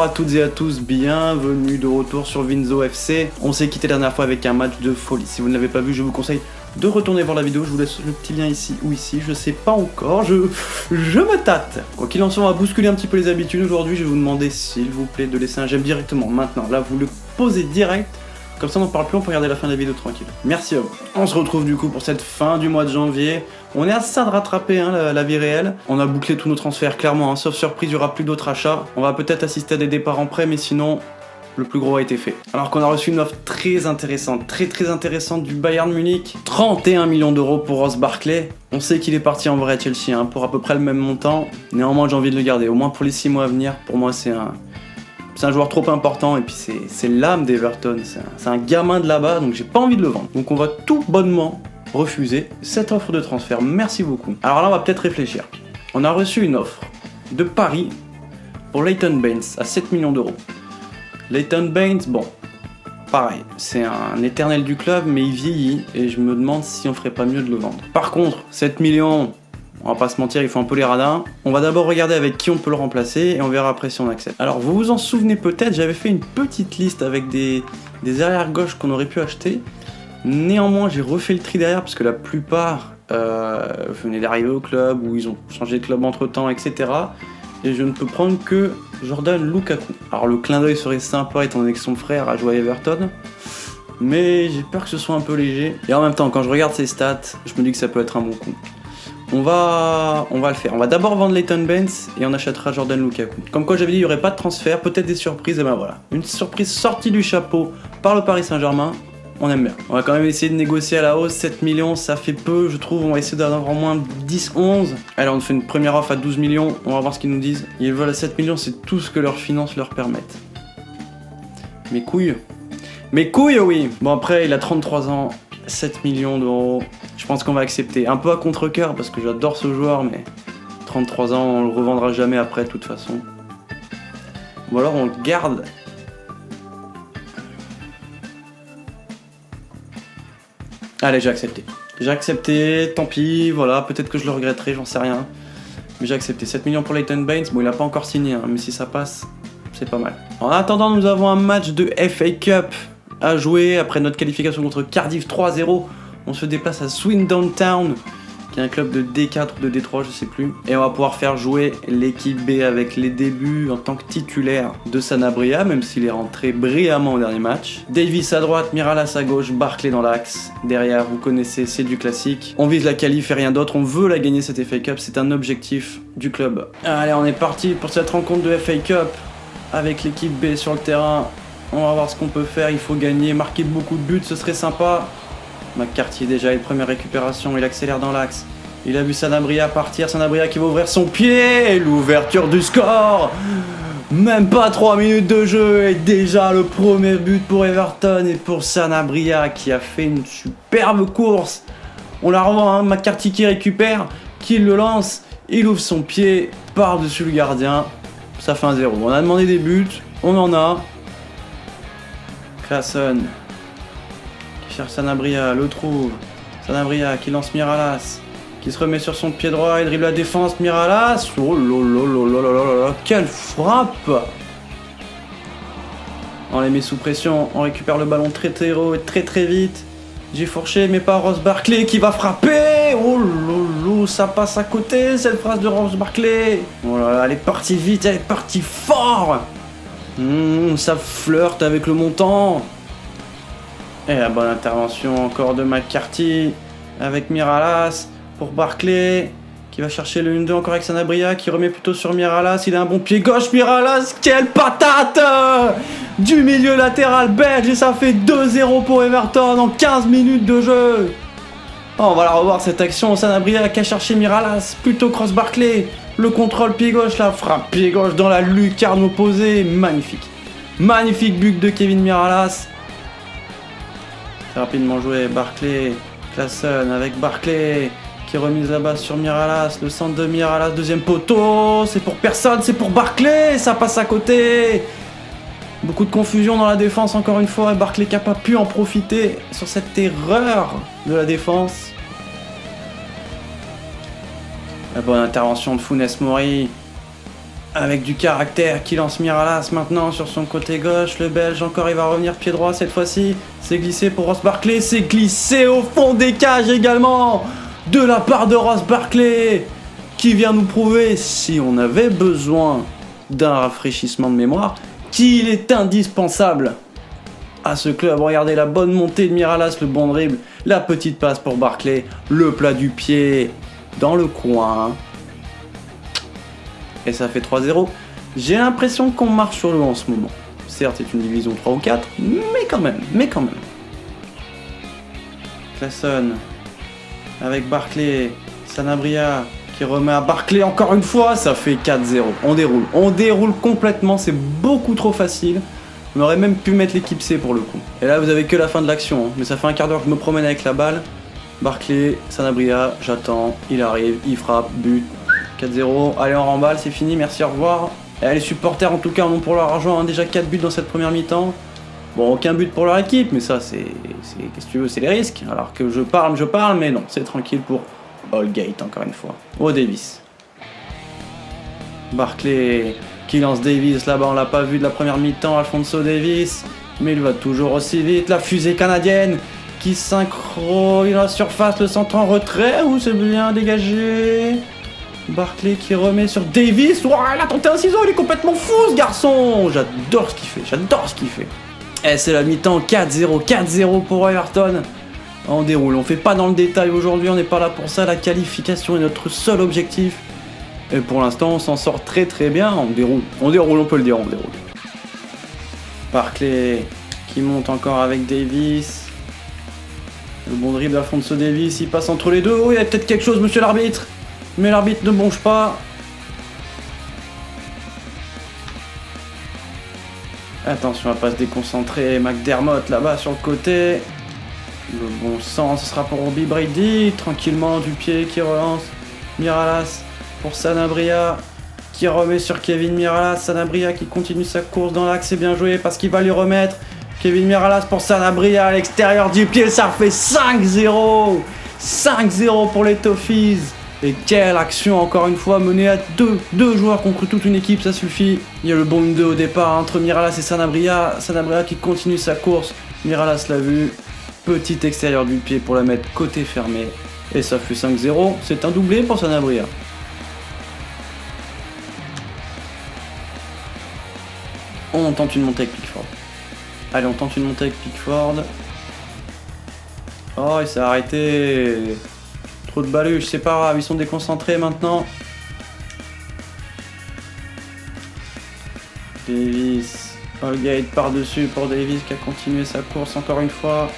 Bonjour à toutes et à tous, bienvenue de retour sur Vinzo FC. On s'est quitté la dernière fois avec un match de folie. Si vous ne l'avez pas vu, je vous conseille de retourner voir la vidéo. Je vous laisse le petit lien ici ou ici, je sais pas encore, je me tâte. Quoi qu'il en soit, on va bousculer un petit peu les habitudes. Aujourd'hui, je vais vous demander s'il vous plaît de laisser un j'aime directement. Maintenant, là, vous le posez direct. Comme ça on n'en parle plus, on peut regarder la fin de la vidéo tranquille. Merci à vous. On se retrouve du coup pour cette fin du mois de janvier. On est à ça de rattraper hein, la vie réelle. On a bouclé tous nos transferts clairement, hein. Sauf surprise, il n'y aura plus d'autres achats. On va peut-être assister à des départs en prêt, mais sinon, le plus gros a été fait. Alors qu'on a reçu une offre très intéressante du Bayern Munich. 31 millions d'euros pour Ross Barkley. On sait qu'il est parti en vrai à Chelsea hein, pour à peu près le même montant. Néanmoins, j'ai envie de le garder, au moins pour les 6 mois à venir. Pour moi, c'est un joueur trop important et puis c'est l'âme d'Everton, c'est un gamin de là-bas, donc j'ai pas envie de le vendre. Donc on va tout bonnement refuser cette offre de transfert, merci beaucoup. Alors là on va peut-être réfléchir. On a reçu une offre de Paris pour Leighton Baines à 7 millions d'euros. Leighton Baines, bon, pareil, c'est un éternel du club mais il vieillit et je me demande si on ferait pas mieux de le vendre. Par contre, 7 millions... On va pas se mentir, il faut un peu les radins. On va d'abord regarder avec qui on peut le remplacer et on verra après si on accepte. Alors vous vous en souvenez peut-être, j'avais fait une petite liste avec des arrières gauches qu'on aurait pu acheter. Néanmoins j'ai refait le tri derrière parce que la plupart venaient d'arriver au club ou ils ont changé de club entre temps, etc. Et je ne peux prendre que Jordan Lukaku. Alors le clin d'œil serait sympa étant donné que son frère a joué à Everton. Mais j'ai peur que ce soit un peu léger. Et en même temps, quand je regarde ses stats, je me dis que ça peut être un bon coup. On va le faire. On va d'abord vendre Leighton Baines et on achètera Jordan Lukaku. Comme quoi j'avais dit, il n'y aurait pas de transfert, peut-être des surprises, et ben voilà. Une surprise sortie du chapeau par le Paris Saint-Germain, on aime bien. On va quand même essayer de négocier à la hausse, 7 millions, ça fait peu, je trouve. On va essayer d'avoir au moins 10, 11. Allez, on fait une première offre à 12 millions, on va voir ce qu'ils nous disent. Ils veulent à 7 millions, c'est tout ce que leurs finances leur permettent. Mes couilles, oui. Bon après, il a 33 ans. 7 millions d'euros, je pense qu'on va accepter. Un peu à contre-cœur parce que j'adore ce joueur, mais 33 ans, on le revendra jamais après de toute façon. Ou alors on le garde. Allez, j'ai accepté. J'ai accepté, tant pis, voilà, peut-être que je le regretterai, j'en sais rien. Mais j'ai accepté. 7 millions pour Leighton Baines, bon il a pas encore signé, hein, mais si ça passe, c'est pas mal. En attendant, nous avons un match de FA Cup à jouer après notre qualification contre Cardiff 3-0. On se déplace à Swindon Town, qui est un club de D4 ou de D3, je sais plus. Et on va pouvoir faire jouer l'équipe B avec les débuts en tant que titulaire de Sanabria, même s'il est rentré brillamment au dernier match. Davis à droite, Miralas à gauche, Barkley dans l'axe. Derrière, vous connaissez, c'est du classique. On vise la qualif et rien d'autre, on veut la gagner cette FA Cup, c'est un objectif du club. Allez, on est parti pour cette rencontre de FA Cup avec l'équipe B sur le terrain. On va voir ce qu'on peut faire, il faut gagner, marquer beaucoup de buts, ce serait sympa. McCarthy déjà, une première récupération, il accélère dans l'axe. Il a vu Sanabria partir, Sanabria qui va ouvrir son pied, l'ouverture du score. Même pas 3 minutes de jeu et déjà le premier but pour Everton et pour Sanabria qui a fait une superbe course. On la revoit, hein, McCarthy qui récupère, qui le lance, il ouvre son pied par-dessus le gardien. Ça fait un 0. On a demandé des buts, on en a. Claesson qui cherche Sanabria, le trouve. Sanabria qui lance Miralas, qui se remet sur son pied droit et dribble la défense. Miralas, oh là, quelle frappe! On les met sous pression, on récupère le ballon très haut et très vite. J'ai fourché, mais pas Ross Barkley qui va frapper. Oh là, ça passe à côté cette phrase de Ross Barkley. Oh là là, elle est partie vite, elle est partie fort. Ça flirte avec le montant. Et la bonne intervention encore de McCarthy avec Miralas pour Barkley qui va chercher le 1-2 encore avec Sanabria qui remet plutôt sur Miralas. Il a un bon pied gauche, Miralas, quelle patate du milieu latéral belge et ça fait 2-0 pour Everton en 15 minutes de jeu. Oh, on va la revoir cette action. Sanabria qui a cherché Miralas, plutôt cross Barkley. Le contrôle pied gauche, la frappe pied gauche dans la lucarne opposée. Magnifique. Magnifique but de Kevin Miralas. C'est rapidement joué. Barkley, Claesson avec Barkley qui remise la basse sur Miralas. Le centre de Miralas, deuxième poteau. C'est pour personne, c'est pour Barkley. Ça passe à côté. Beaucoup de confusion dans la défense encore une fois. Et Barkley qui n'a pas pu en profiter sur cette erreur de la défense. La bonne intervention de Funes Mori Avec du caractère qui lance Miralas maintenant sur son côté gauche. Le Belge encore, il va revenir pied droit cette fois-ci. C'est glissé pour Ross Barkley. C'est glissé au fond des cages également. De la part de Ross Barkley. Qui vient nous prouver, si on avait besoin d'un rafraîchissement de mémoire, qu'il est indispensable à ce club. Regardez la bonne montée de Miralas, le bon dribble. La petite passe pour Barkley. Le plat du pied dans le coin. Et ça fait 3-0. J'ai l'impression qu'on marche sur l'eau en ce moment. Certes, c'est une division 3 ou 4, mais quand même. Claesson avec Barkley, Sanabria qui remet à Barkley encore une fois, ça fait 4-0. On déroule complètement, c'est beaucoup trop facile. On aurait même pu mettre l'équipe C pour le coup. Et là, vous avez que la fin de l'action, hein. Mais ça fait un quart d'heure que je me promène avec la balle. Barkley, Sanabria, j'attends, il arrive, il frappe, but. 4-0, allez on remballe, c'est fini, merci, au revoir. Et les supporters en tout cas en ont pour leur argent, hein, déjà 4 buts dans cette première mi-temps. Bon, aucun but pour leur équipe, mais ça c'est qu'est-ce que tu veux, c'est les risques. Alors que je parle, mais non, c'est tranquille pour Holgate encore une fois. Oh Davis. Barkley qui lance Davis là-bas, on l'a pas vu de la première mi-temps, Alphonso Davis. Mais il va toujours aussi vite, la fusée canadienne qui synchro, il a la surface, le centre en retrait, ou c'est bien dégagé. Barkley qui remet sur Davis. Wow, il a tenté un ciseau, il est complètement fou ce garçon. J'adore ce qu'il fait. Et c'est la mi-temps, 4-0 pour Everton. On déroule, on fait pas dans le détail aujourd'hui, on n'est pas là pour ça. La qualification est notre seul objectif. Et pour l'instant, on s'en sort très très bien. On déroule, on peut le dire, on déroule. Barkley qui monte encore avec Davis. Le bon dribble d'Alphonso Davis, il passe entre les deux. Oh, il y a peut-être quelque chose, monsieur l'arbitre. Mais l'arbitre ne bronche pas. Attention à pas se déconcentrer. McDermott là-bas sur le côté. Le bon sens, ce sera pour Robbie Brady. Tranquillement du pied qui relance. Miralas pour Sanabria qui remet sur Kevin Miralas. Sanabria qui continue sa course dans l'axe. C'est bien joué parce qu'il va lui remettre. Kevin Miralas pour Sanabria à l'extérieur du pied. Ça fait 5-0. 5-0 pour les Toffees. Et quelle action encore une fois menée à deux joueurs contre toute une équipe, ça suffit. Il y a le bon 2 au départ entre Miralas et Sanabria. Sanabria qui continue sa course. Miralas l'a vu. Petit extérieur du pied pour la mettre côté fermé. Et ça fait 5-0. C'est un doublé pour Sanabria. On tente une montée avec Pickford. Allez, on tente une montée avec Pickford. Oh, il s'est arrêté. Trop de baluches, c'est pas grave, ils sont déconcentrés maintenant. Davis, Holgate par-dessus pour Davis qui a continué sa course encore une fois.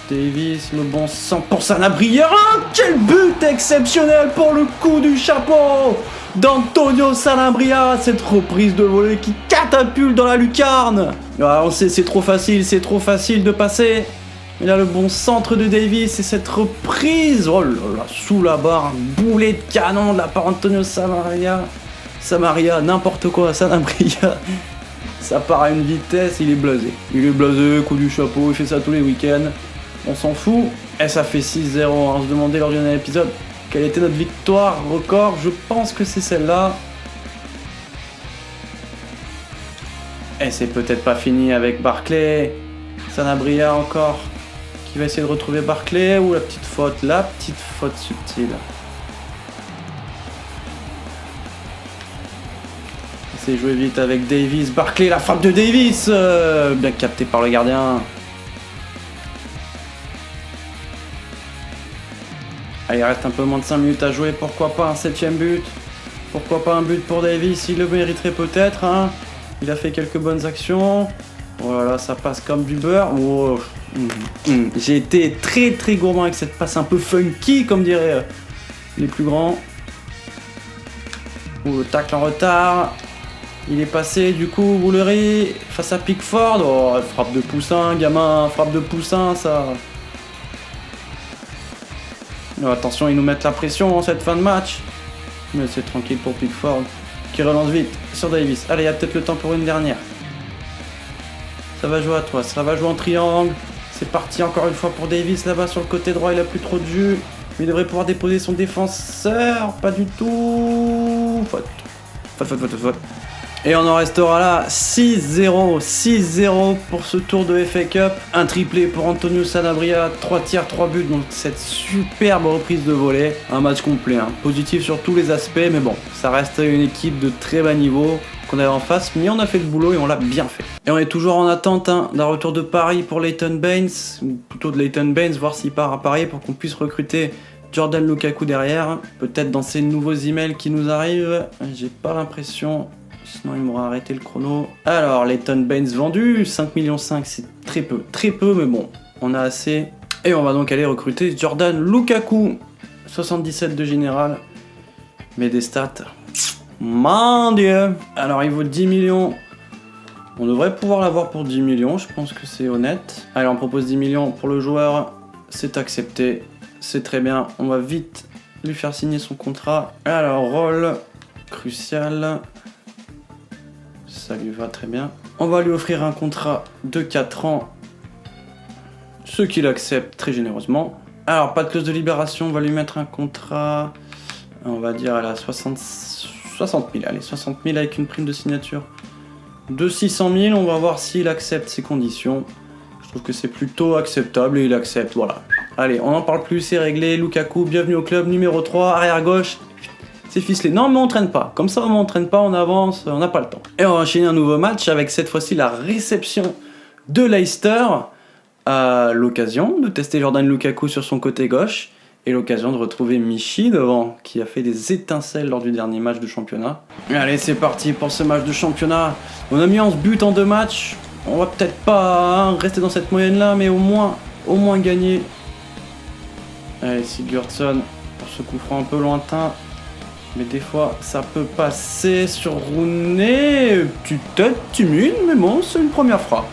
Davis, le bon sang pour Sanabria. Quel but exceptionnel pour le coup du chapeau d'Antonio Sanabria. Cette reprise de volée qui catapulte dans la lucarne. Ah, on sait, c'est trop facile de passer. Il a le bon centre de Davis et cette reprise, oh là là, sous la barre, un boulet de canon de la part d'Antonio Samaria, n'importe quoi, Sanabria. Ça part à une vitesse, il est blasé, coup du chapeau, il fait ça tous les week-ends, on s'en fout. Et ça fait 6-0, on se demandait lors du dernier épisode quelle était notre victoire record, je pense que c'est celle-là. Et c'est peut-être pas fini avec Barkley, Sanabria encore. Qui va essayer de retrouver Barkley ou la petite faute subtile. C'est joué vite avec Davis. Barkley, la frappe de Davis bien capté par le gardien. Allez, il reste un peu moins de 5 minutes à jouer. Pourquoi pas un 7ème but? Pourquoi pas un but pour Davis? Il le mériterait peut-être. Hein. Il a fait quelques bonnes actions. Oh là là, ça passe comme du beurre. Oh. J'ai été très très gourmand avec cette passe un peu funky, comme diraient les plus grands. Le tacle en retard. Il est passé du coup, Woolery face à Pickford. Oh, frappe de poussin, gamin, frappe de poussin, ça. Oh, attention, ils nous mettent la pression en cette fin de match. Mais c'est tranquille pour Pickford qui relance vite sur Davis. Allez, il y a peut-être le temps pour une dernière. Ça va jouer à toi, ça va jouer en triangle. C'est parti encore une fois pour Davis là-bas sur le côté droit, il a plus trop de jus. Mais il devrait pouvoir déposer son défenseur, pas du tout. Faute. Faute. Et on en restera là, 6-0. 6-0 pour ce tour de FA Cup. Un triplé pour Antonio Sanabria, 3 tirs, 3 buts, donc cette superbe reprise de volée. Un match complet, hein. Positif sur tous les aspects, mais bon, ça reste une équipe de très bas niveau qu'on avait en face, mais on a fait le boulot et on l'a bien fait. Et on est toujours en attente d'un retour de Paris pour Leighton Baines, ou plutôt de Leighton Baines, voir s'il part à Paris pour qu'on puisse recruter Jordan Lukaku derrière. Peut-être dans ces nouveaux emails qui nous arrivent, j'ai pas l'impression... Sinon il m'aura arrêté le chrono. Alors, Leighton Baines vendu, 5,5 millions, c'est très peu, mais bon, on a assez. Et on va donc aller recruter Jordan Lukaku, 77 de général, mais des stats, mon Dieu. Alors il vaut 10 millions, on devrait pouvoir l'avoir pour 10 millions, je pense que c'est honnête. Allez, on propose 10 millions pour le joueur, c'est accepté, c'est très bien, on va vite lui faire signer son contrat. Alors, rôle crucial... Ça lui va très bien. On va lui offrir un contrat de 4 ans, ce qu'il accepte très généreusement. Alors, pas de clause de libération, on va lui mettre un contrat, on va dire à la 60 000, allez, 60 000 avec une prime de signature de 600 000, on va voir s'il accepte ces conditions. Je trouve que c'est plutôt acceptable et il accepte, voilà. Allez, on n'en parle plus, c'est réglé. Lukaku, bienvenue au club, numéro 3, arrière gauche. C'est ficelé. Non, mais on traîne pas. Comme ça, on traîne pas, on avance, on n'a pas le temps. Et on va enchaîner un nouveau match avec cette fois-ci la réception de Leicester à l'occasion de tester Jordan Lukaku sur son côté gauche et l'occasion de retrouver Michy devant, qui a fait des étincelles lors du dernier match de championnat. Allez, c'est parti pour ce match de championnat. On a mis 11 buts en 2 matchs. On va peut-être pas rester dans cette moyenne-là, mais au moins gagner. Allez, Sigurdsson pour ce coup franc un peu lointain. Mais des fois, ça peut passer sur Rooney. Petite tête timide, mais bon, c'est une première frappe.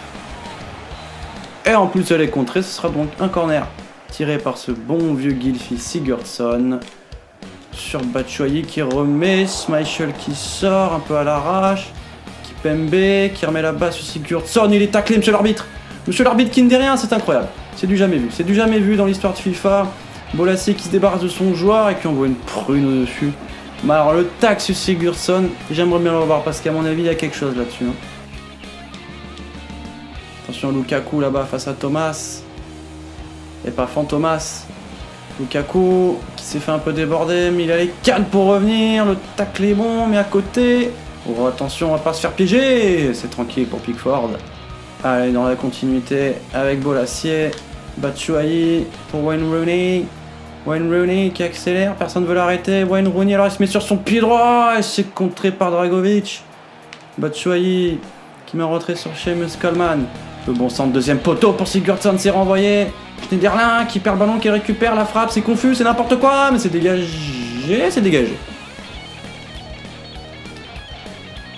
Et en plus, elle est contrée, ce sera donc un corner tiré par ce bon vieux Gylfi Sigurdsson sur Batshuayi qui remet, Schmeichel qui sort un peu à l'arrache, Kipembe qui remet la balle sur Sigurdsson, il est taclé, monsieur l'arbitre qui ne dit rien, c'est incroyable, c'est du jamais vu dans l'histoire de FIFA. Bolasie qui se débarrasse de son joueur et qui envoie une prune au-dessus. Mais alors le tac sur Sigurdsson, j'aimerais bien le revoir parce qu'à mon avis il y a quelque chose là-dessus. Hein. Attention Lukaku là-bas face à Thomas. Et pas Fantomas. Lukaku qui s'est fait un peu déborder, mais il a les cales pour revenir. Le tacle est bon, mais à côté. Oh attention, on va pas se faire piéger. C'est tranquille pour Pickford. Allez, dans la continuité avec Bolasie. Batshuayi pour Wayne Rooney. Wayne Rooney qui accélère, personne ne veut l'arrêter. Wayne Rooney alors il se met sur son pied droit et c'est contré par Dragovic. Batshuayi qui met en retrait sur Seamus Coleman. Le bon centre, deuxième poteau pour Sigurdsson, c'est renvoyé. Schneiderlin qui perd le ballon, qui récupère la frappe, c'est confus, c'est n'importe quoi, mais c'est dégagé,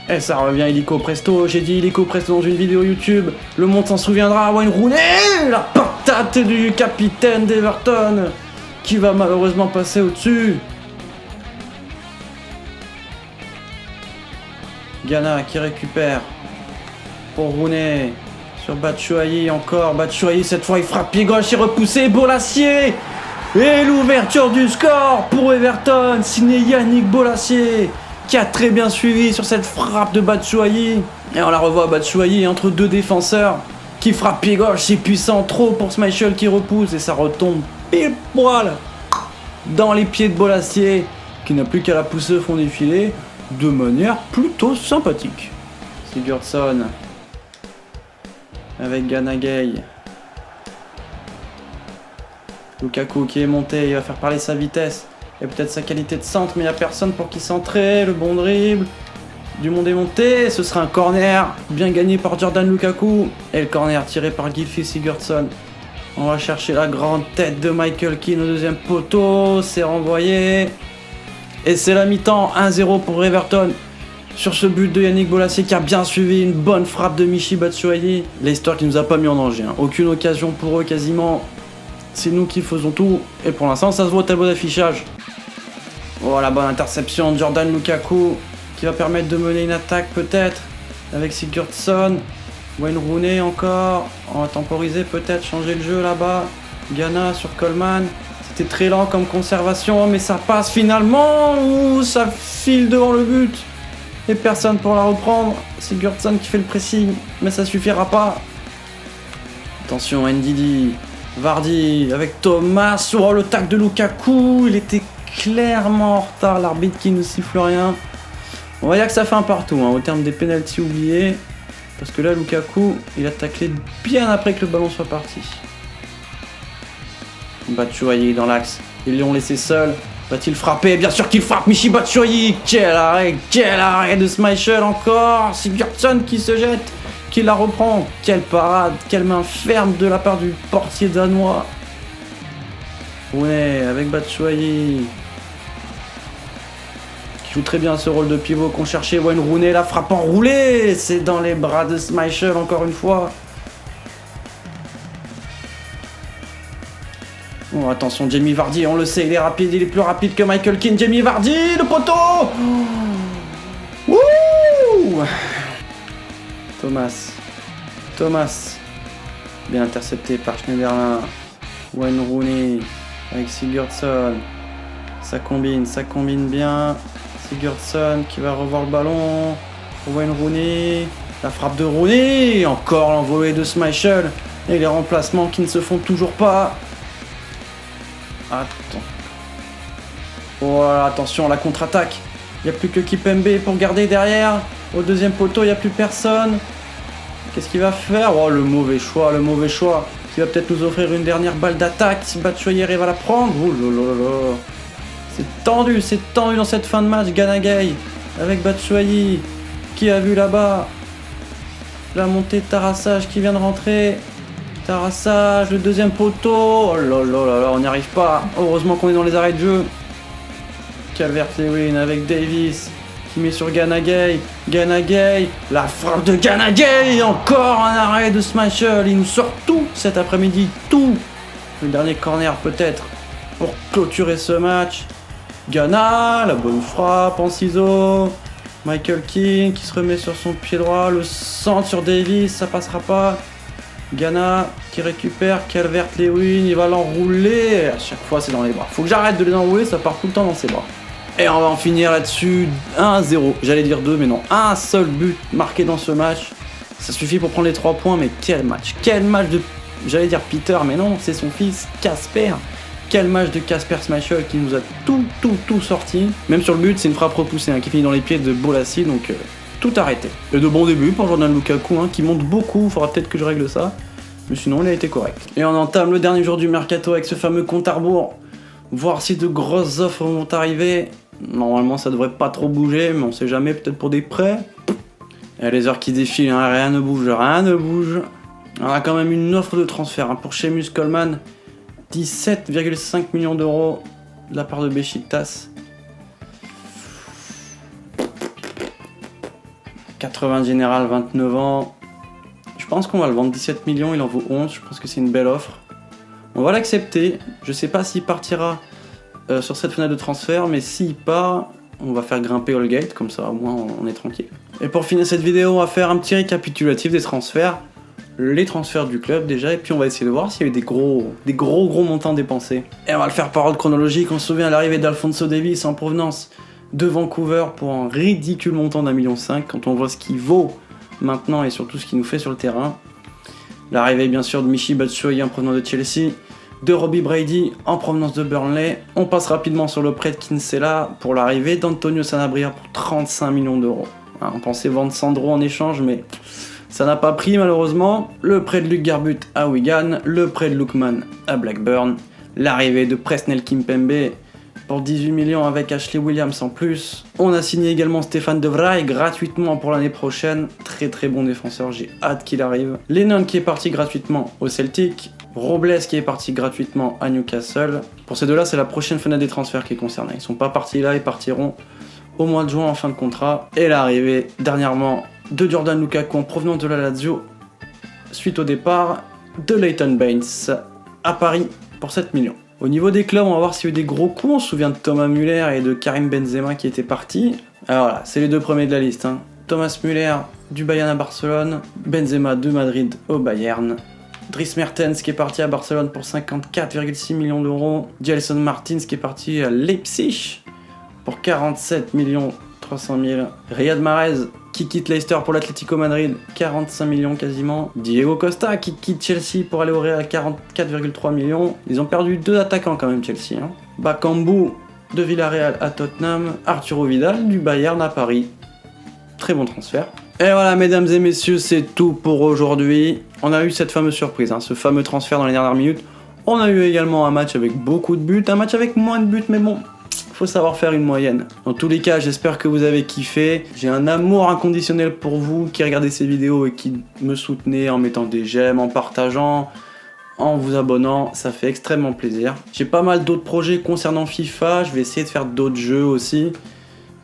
Et ça revient illico presto, j'ai dit illico presto dans une vidéo YouTube. Le monde s'en souviendra, Wayne Rooney, la patate du capitaine d'Everton, qui va malheureusement passer au-dessus. Ghana qui récupère pour Rooney sur Batshuayi encore. Batshuayi cette fois il frappe pied gauche, il repoussé, Bolasie. Et l'ouverture du score pour Everton, signé Yannick Bolasie, qui a très bien suivi sur cette frappe de Batshuayi. Et on la revoit Batshuayi entre deux défenseurs qui frappe pied gauche, c'est puissant, trop pour Schmeichel qui repousse et ça retombe pile poil dans les pieds de Bolasie qui n'a plus qu'à la pousser au fond des filets de manière plutôt sympathique. Sigurdsson avec Gana Gueye. Lukaku qui est monté, il va faire parler sa vitesse et peut-être sa qualité de centre, mais il n'y a personne pour qui centrer. Le bon dribble, du monde est monté, ce sera un corner bien gagné par Jordan Lukaku et le corner tiré par Gylfi Sigurdsson. On va chercher la grande tête de Michael Keane au deuxième poteau, c'est renvoyé et c'est la mi-temps, 1-0 pour Everton sur ce but de Yannick Bolasie qui a bien suivi une bonne frappe de Michy Batshuayi. Leicester qui nous a pas mis en danger, hein. Aucune occasion pour eux quasiment. C'est nous qui faisons tout et pour l'instant ça se voit au tableau d'affichage. Voilà, bonne interception de Jordan Lukaku qui va permettre de mener une attaque peut-être avec Sigurdsson. Wayne Rooney encore, on va temporiser peut-être, changer le jeu là-bas. Ghana sur Coleman, c'était très lent comme conservation mais ça passe finalement. Ouh, ça file devant le but. Et personne pour la reprendre. Sigurdsson qui fait le pressing, mais ça suffira pas. Attention, Ndidi, Vardy avec Thomas. Oh, le tac de Lukaku, il était clairement en retard. L'arbitre qui ne siffle rien. On va dire que ça fait un partout, hein, au terme des pénaltys oubliés. Parce que là, Lukaku, il a taclé bien après que le ballon soit parti. Batshuayi dans l'axe. Ils l'ont laissé seul. Va-t-il frapper? Bien sûr qu'il frappe, Michy Batshuayi. Quel arrêt de Schmeichel encore. Sigurdsson qui se jette, qui la reprend. Quelle parade, quelle main ferme de la part du portier danois. Ouais, avec Batshuayi. Qui joue très bien ce rôle de pivot qu'on cherchait. Wayne Rooney, la frappe enroulée. C'est dans les bras de Schmeichel encore une fois. Oh, attention, Jamie Vardy, on le sait, il est rapide, il est plus rapide que Michael Keane. Jamie Vardy, le poteau. Wouh. Thomas. Bien intercepté par Schneiderlin. Wayne Rooney avec Sigurdsson. Ça combine bien. Sigurdsson qui va revoir le ballon. Wayne Rooney. La frappe de Rooney. Encore l'envolée de Schmeichel. Et les remplacements qui ne se font toujours pas. Attends. Voilà, attention, la contre-attaque. Il n'y a plus que Kimpembe pour garder derrière. Au deuxième poteau, il n'y a plus personne. Qu'est-ce qu'il va faire? Oh, le mauvais choix. Il va peut-être nous offrir une dernière balle d'attaque si Batshuayi arrive à la prendre. Oh là là là. C'est tendu dans cette fin de match. Gana Gueye avec Batshuayi qui a vu là-bas la montée de Tarassage qui vient de rentrer. Tarassage, le deuxième poteau. Oh là là là là, on n'y arrive pas. Heureusement qu'on est dans les arrêts de jeu. Calvert-Lewin avec Davis qui met sur Gana Gueye. La frappe de Gana Gueye. Encore un arrêt de Schmeichel. Il nous sort tout cet après-midi. Tout. Le dernier corner peut-être pour clôturer ce match. Gana, la bonne frappe en ciseaux. Michael Keane qui se remet sur son pied droit. Le centre sur Davis, ça passera pas. Gana qui récupère Calvert-Lewin, il va l'enrouler. À chaque fois, c'est dans les bras. Faut que j'arrête de les enrouler, ça part tout le temps dans ses bras. Et on va en finir là-dessus. 1-0. J'allais dire 2, mais non. Un seul but marqué dans ce match. Ça suffit pour prendre les 3 points, mais quel match. Quel match de... J'allais dire Peter, mais non, c'est son fils, Kasper. Quel match de Kasper Schmeichel qui nous a tout sorti. Même sur le but, c'est une frappe repoussée qui finit dans les pieds de Bolassi, donc... tout arrêté. Et de bons débuts pour Jordan Lukaku, qui monte beaucoup, faudra peut-être que je règle ça. Mais sinon, il a été correct. Et on entame le dernier jour du mercato avec ce fameux compte à rebours. Voir si de grosses offres vont arriver. Normalement, ça devrait pas trop bouger, mais on sait jamais, peut-être pour des prêts. Et les heures qui défilent, rien ne bouge. On a quand même une offre de transfert pour Seamus Coleman. 17,5 millions d'euros de la part de Beşiktaş. 80 général, 29 ans. Je pense qu'on va le vendre 17 millions, il en vaut 11. Je pense que c'est une belle offre. On va l'accepter. Je sais pas s'il partira sur cette fenêtre de transfert, mais s'il part, on va faire grimper Holgate, comme ça au moins on est tranquille. Et pour finir cette vidéo, on va faire un petit récapitulatif des transferts. Les transferts du club déjà, et puis on va essayer de voir s'il y a eu des gros montants dépensés. Et on va le faire par ordre chronologique. On se souvient à l'arrivée d'Alphonso Davies en provenance de Vancouver pour un ridicule montant d'1,5 million quand on voit ce qu'il vaut maintenant et surtout ce qu'il nous fait sur le terrain. L'arrivée bien sûr de Michy Batshuayi en provenance de Chelsea, de Robbie Brady en provenance de Burnley. On passe rapidement sur le prêt de Kinsella pour l'arrivée d'Antonio Sanabria pour 35 millions d'euros. On pensait vendre Sandro en échange, mais ça n'a pas pris malheureusement. Le prêt de Luc Garbut à Wigan, le prêt de Lookman à Blackburn, l'arrivée de Presnel Kimpembe pour 18 millions avec Ashley Williams en plus. On a signé également Stéphane De Vrij gratuitement pour l'année prochaine. Très bon défenseur, j'ai hâte qu'il arrive. Lennon qui est parti gratuitement au Celtic. Robles qui est parti gratuitement à Newcastle. Pour ces deux-là, c'est la prochaine fenêtre des transferts qui est concernée. Ils sont pas partis là, ils partiront au mois de juin en fin de contrat. Et l'arrivée dernièrement de Jordan Lukaku en provenance de la Lazio suite au départ de Leighton Baines à Paris pour 7 millions. Au niveau des clubs, on va voir s'il y a eu des gros coups. On se souvient de Thomas Müller et de Karim Benzema qui étaient partis. Alors voilà, c'est les deux premiers de la liste. Thomas Müller du Bayern à Barcelone, Benzema de Madrid au Bayern. Dries Mertens qui est parti à Barcelone pour 54,6 millions d'euros. Gelson Martins qui est parti à Leipzig pour 47,3 300 000. Riyad Mahrez qui quitte Leicester pour l'Atlético Madrid, 45 millions quasiment. Diego Costa qui quitte Chelsea pour aller au Real, 44,3 millions. Ils ont perdu 2 attaquants quand même Chelsea. Bakambu de Villarreal à Tottenham, Arturo Vidal du Bayern à Paris. Très bon transfert. Et voilà mesdames et messieurs, c'est tout pour aujourd'hui. On a eu cette fameuse surprise, ce fameux transfert dans les dernières minutes. On a eu également un match avec beaucoup de buts, un match avec moins de buts, mais bon, faut savoir faire une moyenne. Dans tous les cas, j'espère que vous avez kiffé. J'ai un amour inconditionnel pour vous qui regardez ces vidéos et qui me soutenez en mettant des j'aime, en partageant, en vous abonnant. Ça fait extrêmement plaisir. J'ai pas mal d'autres projets concernant FIFA. Je vais essayer de faire d'autres jeux aussi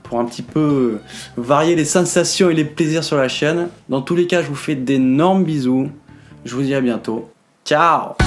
pour un petit peu varier les sensations et les plaisirs sur la chaîne. Dans tous les cas, je vous fais d'énormes bisous. Je vous dis à bientôt. Ciao!